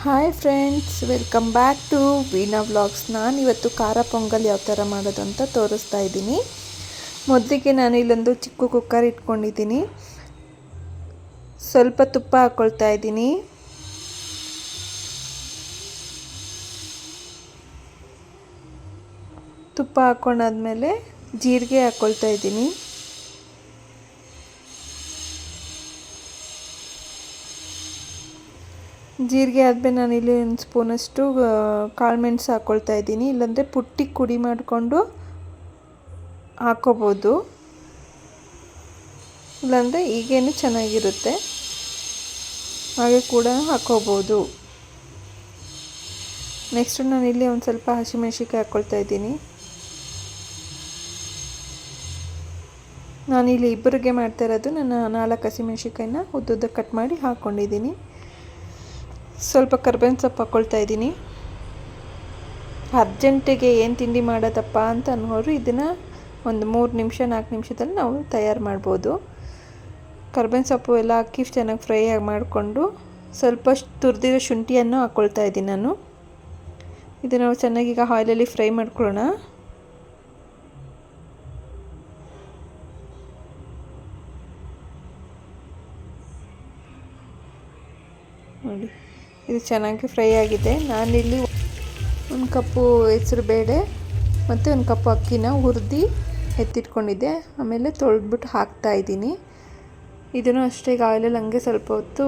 Hi friends, welcome back to Veena vlogs. ನಾನಿವತ್ತು ಖಾರ ಪೊಂಗಲ್ ಯಾವ ಥರ ಮಾಡೋದು ಅಂತ ತೋರಿಸ್ತಾ ಇದ್ದೀನಿ. ಮೊದಲಿಗೆ ನಾನು ಇಲ್ಲೊಂದು ಚಿಕ್ಕ ಕುಕ್ಕರ್ ಇಟ್ಕೊಂಡಿದ್ದೀನಿ. ಸ್ವಲ್ಪ ತುಪ್ಪ ಹಾಕ್ಕೊಳ್ತಾ ಇದ್ದೀನಿ. ತುಪ್ಪ ಹಾಕ್ಕೊಂಡಾದ್ಮೇಲೆ ಜೀರಿಗೆ ಹಾಕ್ಕೊಳ್ತಾ ಇದ್ದೀನಿ. ಜೀರಿಗೆ ಆದಮೇಲೆ ನಾನಿಲ್ಲಿ ಒಂದು ಸ್ಪೂನಷ್ಟು ಕಾಳು ಮೆಣಸು ಹಾಕ್ಕೊಳ್ತಾ ಇದ್ದೀನಿ. ಇಲ್ಲಾಂದರೆ ಪುಟ್ಟಿ ಪುಡಿ ಮಾಡಿಕೊಂಡು ಹಾಕ್ಕೋಬೋದು, ಇಲ್ಲಾಂದರೆ ಈಗೇನು ಚೆನ್ನಾಗಿರುತ್ತೆ, ಹಾಗೆ ಕೂಡ ಹಾಕ್ಕೋಬೋದು. ನೆಕ್ಸ್ಟು ನಾನಿಲ್ಲಿ ಒಂದು ಸ್ವಲ್ಪ ಹಸಿಮೆಣ್ಸಿನ್ಕಾಯಿ ಹಾಕ್ಕೊಳ್ತಾ ಇದ್ದೀನಿ. ನಾನಿಲ್ಲಿ ಇಬ್ಬರಿಗೆ ಮಾಡ್ತಾ ಇರೋದು. ನಾನು 4 ಹಸಿಮೆಣ್ಸಿನ್ಕಾಯಿನ ಉದ್ದುದ್ದಕ್ಕೆ ಕಟ್ ಮಾಡಿ ಹಾಕ್ಕೊಂಡಿದ್ದೀನಿ. ಸ್ವಲ್ಪ ಕರ್ಬೇವಿನ ಸೊಪ್ಪು ಹಾಕ್ಕೊಳ್ತಾ ಇದ್ದೀನಿ. ಅರ್ಜೆಂಟಿಗೆ ಏನು ತಿಂಡಿ ಮಾಡೋದಪ್ಪ ಅಂತ ಅನ್ನೋರು ಇದನ್ನು ಒಂದು 3 ನಿಮಿಷ 4 ನಿಮಿಷದಲ್ಲಿ ನಾವು ತಯಾರು ಮಾಡ್ಬೋದು. ಕರ್ಬೇವಿನ ಸೊಪ್ಪು ಎಲ್ಲ ಹಾಕಿ ಚೆನ್ನಾಗಿ ಫ್ರೈ ಆಗಿ ಮಾಡಿಕೊಂಡು ಸ್ವಲ್ಪ ತುರಿದಿರೋ ಶುಂಠಿಯನ್ನು ಹಾಕ್ಕೊಳ್ತಾ ಇದ್ದೀನಿ ನಾನು. ಇದನ್ನು ಚೆನ್ನಾಗಿ ಈಗ ಆಯಿಲಲ್ಲಿ ಫ್ರೈ ಮಾಡ್ಕೊಳ್ಳೋಣ. ನೋಡಿ, ಇದು ಚೆನ್ನಾಗಿ ಫ್ರೈ ಆಗಿದೆ. ನಾನಿಲ್ಲಿ 1 ಕಪ್ಪು ಹೆಸರು ಬೇಳೆ ಮತ್ತು 1 ಕಪ್ಪು ಅಕ್ಕಿನ ಹುರಿದು ಎತ್ತಿಟ್ಕೊಂಡಿದ್ದೆ. ಆಮೇಲೆ ತೊಳೆದ್ಬಿಟ್ಟು ಹಾಕ್ತಾಯಿದ್ದೀನಿ. ಇದನ್ನು ಅಷ್ಟೇ ಈಗ ಆಯಿಲಲ್ಲಿ ಹಂಗೆ ಸ್ವಲ್ಪ ಹೊತ್ತು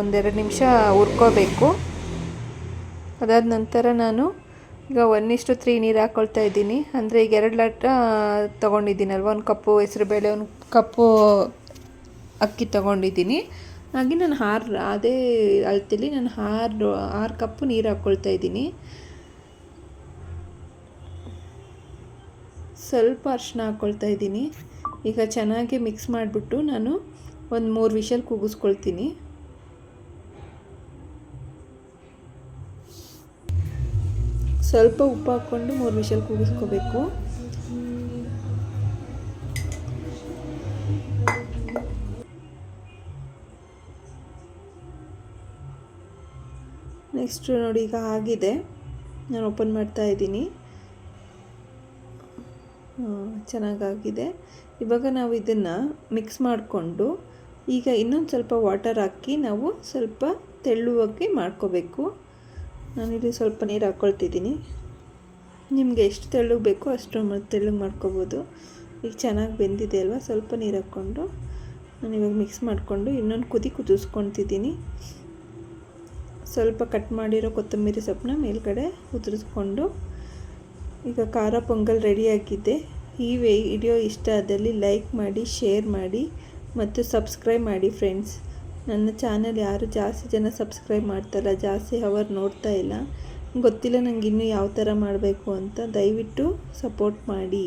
1-2 ನಿಮಿಷ ಹುರ್ಕೋಬೇಕು. ಅದಾದ ನಂತರ ನಾನು ಈಗ 1:3 ನೀರು ಹಾಕ್ಕೊಳ್ತಾ ಇದ್ದೀನಿ. ಅಂದರೆ ಈಗ 2 ಲೋಟ ತೊಗೊಂಡಿದ್ದೀನಲ್ವ, 1 ಕಪ್ಪು ಹೆಸರು ಬೇಳೆ 1 ಕಪ್ಪು ಅಕ್ಕಿ ತೊಗೊಂಡಿದ್ದೀನಿ. ಹಾಗೆ ನಾನು ಅದೇ ಅಳತೆಯಲ್ಲಿ ನಾನು 6 ಕಪ್ಪು ನೀರು ಹಾಕ್ಕೊಳ್ತಾ ಇದ್ದೀನಿ. ಸ್ವಲ್ಪ ಅರಿಶಿನ ಹಾಕ್ಕೊಳ್ತಾ ಇದ್ದೀನಿ. ಈಗ ಚೆನ್ನಾಗಿ ಮಿಕ್ಸ್ ಮಾಡಿಬಿಟ್ಟು ನಾನು ಒಂದು 3 ವಿಷಲ್ ಕೂಗಿಸ್ಕೊಳ್ತೀನಿ. ಸ್ವಲ್ಪ ಉಪ್ಪು ಹಾಕ್ಕೊಂಡು 3 ವಿಷಲ್ ಕೂಗಿಸ್ಕೋಬೇಕು. ನೆಕ್ಸ್ಟು ನೋಡಿ, ಈಗ ಆಗಿದೆ. ನಾನು ಓಪನ್ ಮಾಡ್ತಾ ಇದ್ದೀನಿ. ಚೆನ್ನಾಗಾಗಿದೆ. ಇವಾಗ ನಾವು ಇದನ್ನು ಮಿಕ್ಸ್ ಮಾಡಿಕೊಂಡು ಈಗ ಇನ್ನೊಂದು ಸ್ವಲ್ಪ ವಾಟರ್ ಹಾಕಿ ನಾವು ಸ್ವಲ್ಪ ತೆಳ್ಳುವಾಗಿ ಮಾಡ್ಕೋಬೇಕು. ನಾನಿಲ್ಲಿ ಸ್ವಲ್ಪ ನೀರು ಹಾಕ್ಕೊಳ್ತಿದ್ದೀನಿ. ನಿಮಗೆ ಎಷ್ಟು ತೆಳ್ಳಗೆ ಬೇಕೋ ಅಷ್ಟು ತೆಳ್ಳಗೆ ಮಾಡ್ಕೋಬೋದು. ಈಗ ಚೆನ್ನಾಗಿ ಬೆಂದಿದೆ ಅಲ್ವ, ಸ್ವಲ್ಪ ನೀರು ಹಾಕ್ಕೊಂಡು ನಾನು ಇವಾಗ ಮಿಕ್ಸ್ ಮಾಡಿಕೊಂಡು ಇನ್ನೊಂದು ಕುದಿಸ್ಕೊತಿದ್ದೀನಿ. ಸ್ವಲ್ಪ ಕಟ್ ಮಾಡಿರೋ ಕೊತ್ತಂಬರಿ ಸೊಪ್ಪನ್ನ ಮೇಲ್ಗಡೆ ಉದುರಿಸ್ಕೊಂಡು ಈಗ ಖಾರ ಪೊಂಗಲ್ ರೆಡಿಯಾಗಿದೆ. ಈ ವಿಡಿಯೋ ಇಷ್ಟ ಆದಲ್ಲಿ ಲೈಕ್ ಮಾಡಿ, ಶೇರ್ ಮಾಡಿ ಮತ್ತು ಸಬ್ಸ್ಕ್ರೈಬ್ ಮಾಡಿ ಫ್ರೆಂಡ್ಸ್. ನನ್ನ ಚಾನಲ್ ಯಾರು ಜಾಸ್ತಿ ಜನ ಸಬ್ಸ್ಕ್ರೈಬ್ ಮಾಡ್ತಾಯಿಲ್ಲ, ಜಾಸ್ತಿ ಅವರ್ ನೋಡ್ತಾ ಇಲ್ಲ. ಗೊತ್ತಿಲ್ಲ ನನಗೆ ಇನ್ನೂ ಯಾವ ಥರ ಮಾಡಬೇಕು ಅಂತ. ದಯವಿಟ್ಟು ಸಪೋರ್ಟ್ ಮಾಡಿ.